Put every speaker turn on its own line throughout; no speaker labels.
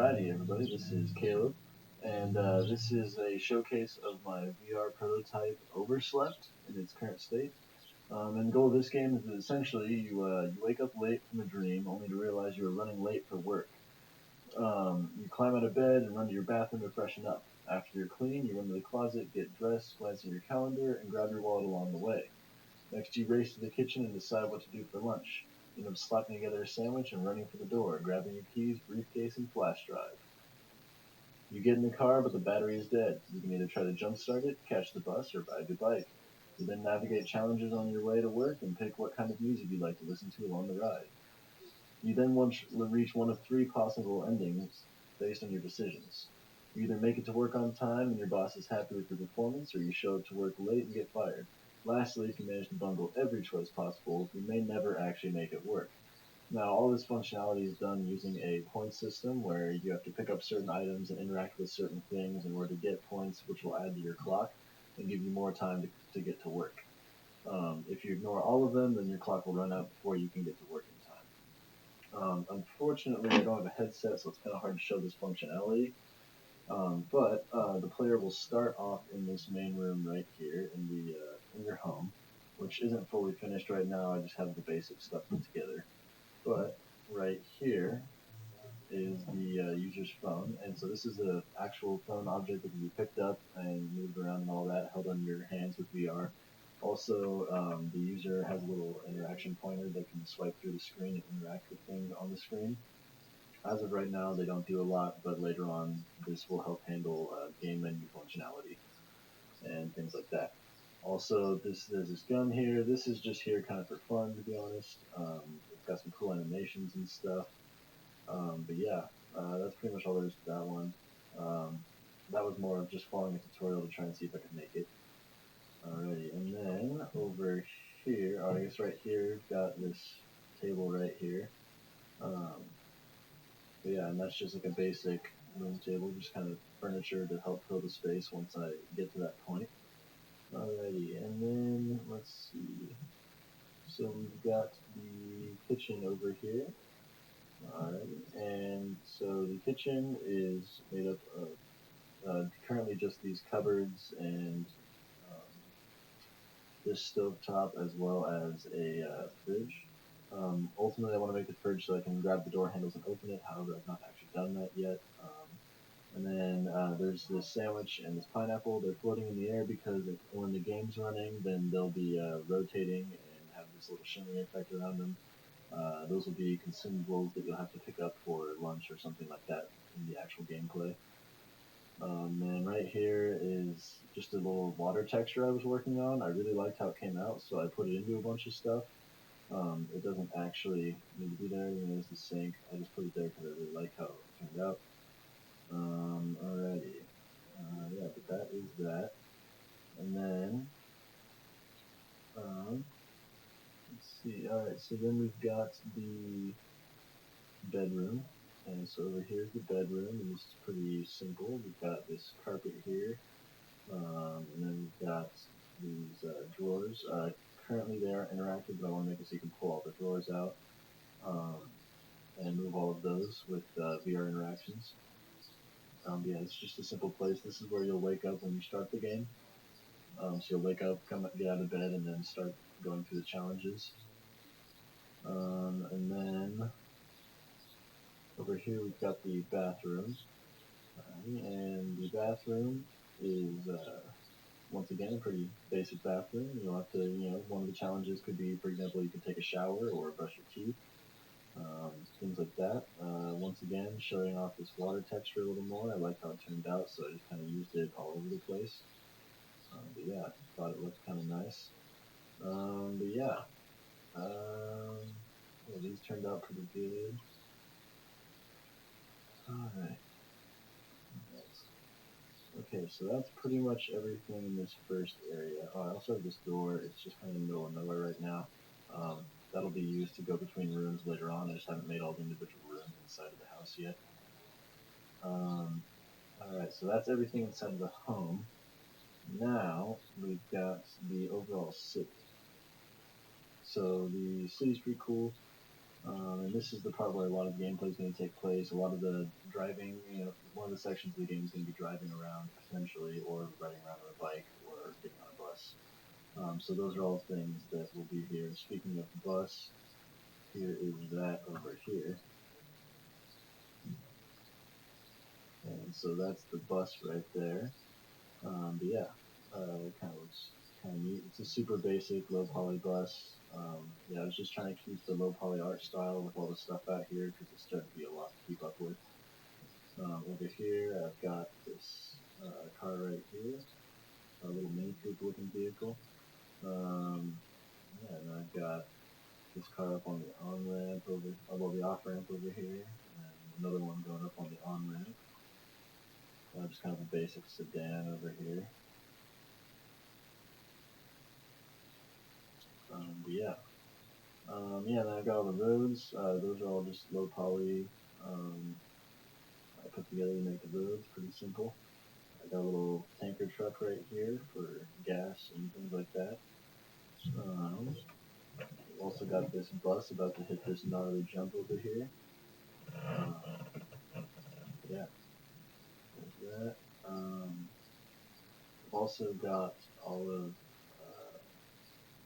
Alrighty, everybody, this is Caleb, and this is a showcase of my VR prototype Overslept in its current state. And the goal of this game is that essentially you wake up late from a dream only to realize you are running late for work. You climb out of bed and run to your bathroom to freshen up. After you're clean, you run to the closet, get dressed, glance at your calendar, and grab your wallet along the way. Next, you race to the kitchen and decide what to do for lunch. You end up slapping together a sandwich and running for the door, grabbing your keys, briefcase, and flash drive. You get in the car, but the battery is dead. You can either try to jumpstart it, catch the bus, or ride your bike. You then navigate challenges on your way to work and pick what kind of music you'd like to listen to along the ride. You then reach one of three possible endings based on your decisions. You either make it to work on time and your boss is happy with your performance, or you show up to work late and get fired. Lastly, if you manage to bungle every choice possible, you may never actually make it work. Now, all this functionality is done using a point system where you have to pick up certain items and interact with certain things in order to get points, which will add to your clock and give you more time to get to work. If you ignore all of them, then your clock will run out before you can get to work in time. Unfortunately, I don't have a headset, so it's kind of hard to show this functionality. But the player will start off in this main room right here in your home, which isn't fully finished right now. I just have the basic stuff put together. But right here is the user's phone, and so this is an actual phone object that can be picked up and moved around and all that, held on your hands with VR. Also, the user has a little interaction pointer that can swipe through the screen and interact with things on the screen. As of right now, they don't do a lot, but later on, this will help handle game menu functionality and things like that. Also, there's this gun here. This is just here kind of for fun, to be honest. It's got some cool animations and stuff. But yeah, that's pretty much all there is to that one. That was more of just following a tutorial to try and see if I could make it. Alrighty, and then over here, I guess right here, got this table right here. But yeah, and that's just like a basic room table, just kind of furniture to help fill the space once I get to that point. Alrighty, and then let's see. So we've got the kitchen over here. Alright, and so the kitchen is made up of currently just these cupboards and um, this stovetop as well as a fridge. Ultimately, I want to make the fridge so I can grab the door handles and open it. However, I've not actually done that yet. And then there's this sandwich and this pineapple. They're floating in the air because when the game's running, then they'll be rotating and have this little shimmy effect around them. Those will be consumables that you'll have to pick up for lunch or something like that in the actual gameplay. And right here is just a little water texture I was working on. I really liked how it came out, so I put it into a bunch of stuff. It doesn't actually need to be there, even though there's the sink. I just put it there because I really like how it turned out. Alrighty. Yeah, but that is that. And then, let's see. Alright, so then we've got the bedroom. And so over here's the bedroom, and this is pretty simple. We've got this carpet here, and then we've got these drawers. Currently they are interactive, but I want to make it so you can pull all the drawers out and move all of those with VR interactions. Yeah, it's just a simple place. This is where you'll wake up when you start the game. So you'll wake up, get out of bed, and then start going through the challenges. And then over here we've got the bathroom. And the bathroom is, once again, a pretty basic bathroom. You'll have to, one of the challenges could be, for example, you can take a shower or brush your teeth. Things like that. Once again, showing off this water texture a little more. I like how it turned out, so I just kind of used it all over the place. But yeah, I thought it looked kind of nice. But yeah, these turned out pretty good. Alright. Okay, so that's pretty much everything in this first area. Oh, I also have this door. It's just kind of in the middle of nowhere right now. That'll be used to go between rooms later on. I just haven't made all the individual rooms inside of the house yet. Alright, so that's everything inside of the home. Now, we've got the overall city. So the city's pretty cool. And this is the part where a lot of the gameplay is going to take place. A lot of the driving, one of the sections of the game is going to be driving around potentially, or riding around on a bike, or getting on a bus. So those are all things that will be here. Speaking of bus, here is that over here. And so that's the bus right there. But yeah, it kind of looks kind of neat. It's a super basic low poly bus. Yeah, I was just trying to keep the low poly art style with all the stuff out here because it's starting to be a lot to keep up with. Over here, I've got this car right here, a little Mini Coupe looking vehicle. Yeah, and I've got this car up on the on ramp over, well, the off ramp over here, and another one going up on the on ramp. Just kind of a basic sedan over here. But yeah. Yeah, and I've got all the roads. Those are all just low poly. I put together to make the roads pretty simple. I got a little tanker truck right here for gas and things like that. Also got this bus about to hit this gnarly jump over here. Yeah, there's that. Also got all of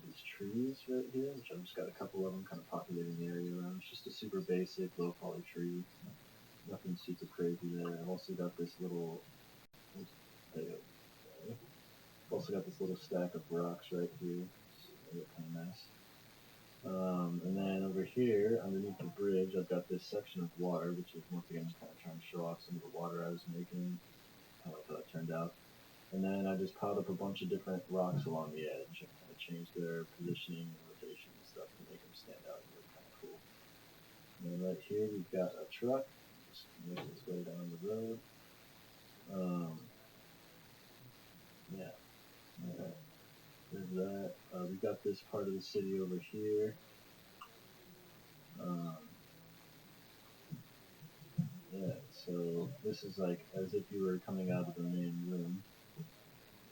these trees right here, which I've just got a couple of them kind of populating the area around. It's just a super basic low poly tree. Nothing super crazy there. I've also got this little. There you go. I've also got this little stack of rocks right here. They look kind of nice. And then over here, underneath the bridge, I've got this section of water, which is once again just kind of trying to show off some of the water I was making. I like how that turned out. And then I just piled up a bunch of different rocks along the edge and kind of changed their positioning and rotation and stuff to make them stand out and look kind of cool. And then right here we've got a truck, just making its way down the road. Yeah, alright, there's that. We've got this part of the city over here. Yeah, so this is like as if you were coming out of the main room.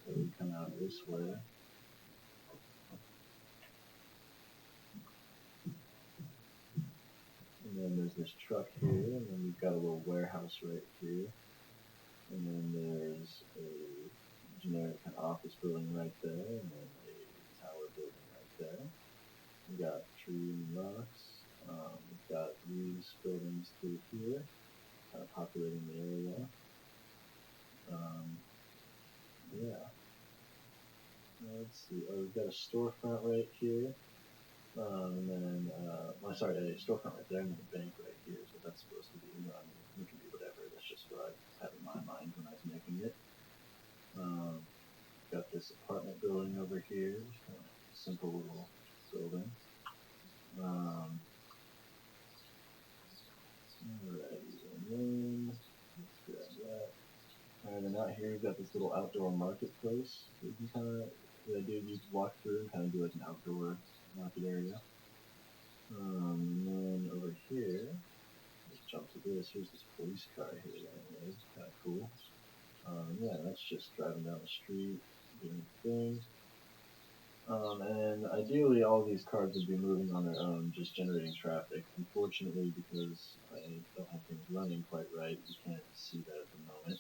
So we come out this way. And then there's this truck here, and then we've got a little warehouse right here. And then there's a generic kind of office building right there, and then a tower building right there. We got tree and rocks. We've got these buildings through here, kind of populating the area. Yeah. Let's see. Oh, we've got a storefront right here. And then, well, sorry, a storefront right there, and then a bank right here is what that's supposed to be. I mean, it can be whatever. That's just what I had in my mind when I was making it. Got this apartment building over here, just kind of simple little building. Alrighty, and then let's grab that. Alright, and out here we've got this little outdoor marketplace. So you can kind of, the idea is you walk through and kind of do like an outdoor market area. And then over here, let's jump to this. Here's this police car here that I made. Kind of cool. Yeah, that's just driving down the street, doing the thing. And ideally, all these cars would be moving on their own, just generating traffic. Unfortunately, because I don't have things running quite right, you can't see that at the moment.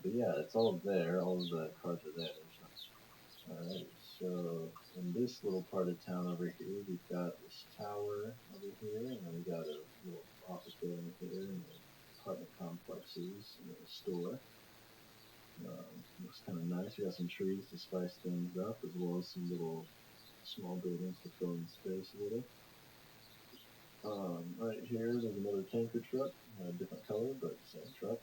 But yeah, it's all there. All of the cars are there. Alright, so in this little part of town over here, we've got this tower over here, and then we got a little office building here, and apartment complexes, and a store. Looks kind of nice. We got some trees to spice things up, as well as some little small buildings to fill in space a little. Right here, there's another tanker truck, different color, but same truck.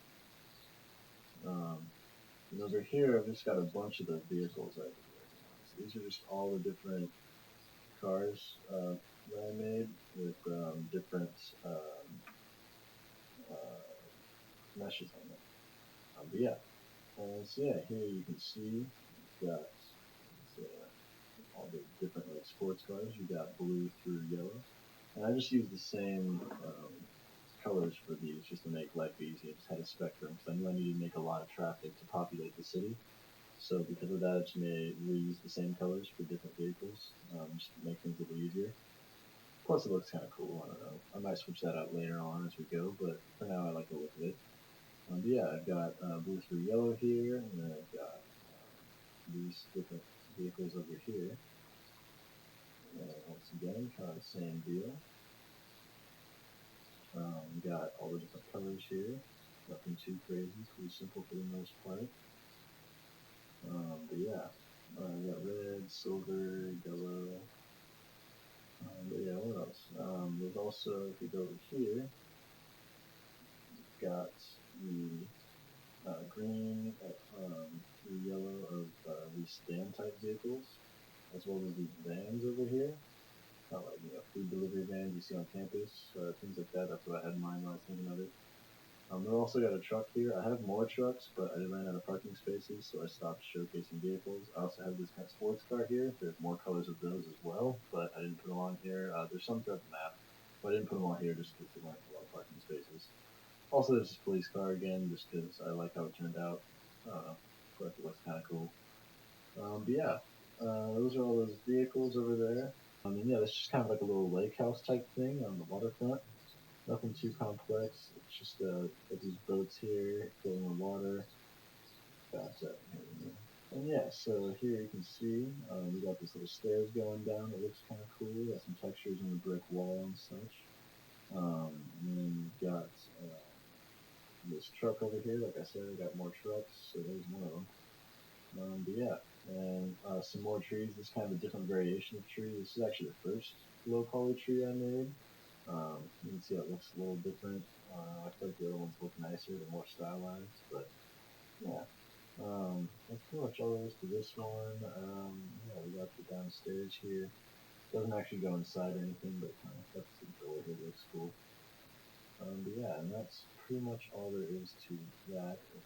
And over here, I've just got a bunch of the vehicles I was working on. So these are just all the different cars that I made with different meshes on them. But yeah, so yeah, here you can see you've got all the different like sports cars. You got blue through yellow, and I just used the same colors for these just to make life easy. I just had a spectrum because I knew I needed to make a lot of traffic to populate the city. So because of that, I just reuse the same colors for different vehicles, just to make things a little easier. Plus, it looks kind of cool. I don't know. I might switch that out later on as we go, but for now, I like the look of it. But yeah, I've got blue through yellow here, and then I've got these different vehicles over here. And once again, kind of the same deal. Got all the different colors here. Nothing too crazy. Pretty simple for the most part. But yeah, we got red, silver, yellow. But yeah, what else? There's also, if you go over here, got the green, the yellow of these stand type vehicles, as well as these vans over here. Not like food delivery vans you see on campus, things like that. That's what I had in mind when I was thinking of it. I've also got a truck here. I have more trucks, but I ran out of parking spaces, so I stopped showcasing vehicles. I also have this kind of sports car here. There's more colors of those as well, but I didn't put them on here. There's some throughout the map, but I didn't put them on here just because there weren't a lot of parking spaces. Also, there's this police car again, just because I like how it turned out. I don't know. I feel like it looks kind of cool. But yeah, those are all those vehicles over there. And yeah, that's just kind of like a little lake house type thing on the waterfront. Nothing too complex. It's just got these boats here floating on water. Got and yeah, so here you can see we got this little stairs going down. It looks kind of cool. Got some textures in the brick wall and such. And then you got this truck over here. Like I said, I got more trucks, so there's one of them. But yeah, and some more trees. This is kind of a different variation of tree. This is actually the first low poly tree I made. You can see it looks a little different. I feel like the other ones look nicer, they're more stylized, but yeah. That's pretty much all there is to this one. Yeah, we got the downstairs here. Doesn't actually go inside or anything, but kind of got the door here, looks cool. But yeah, and that's pretty much all there is to that. If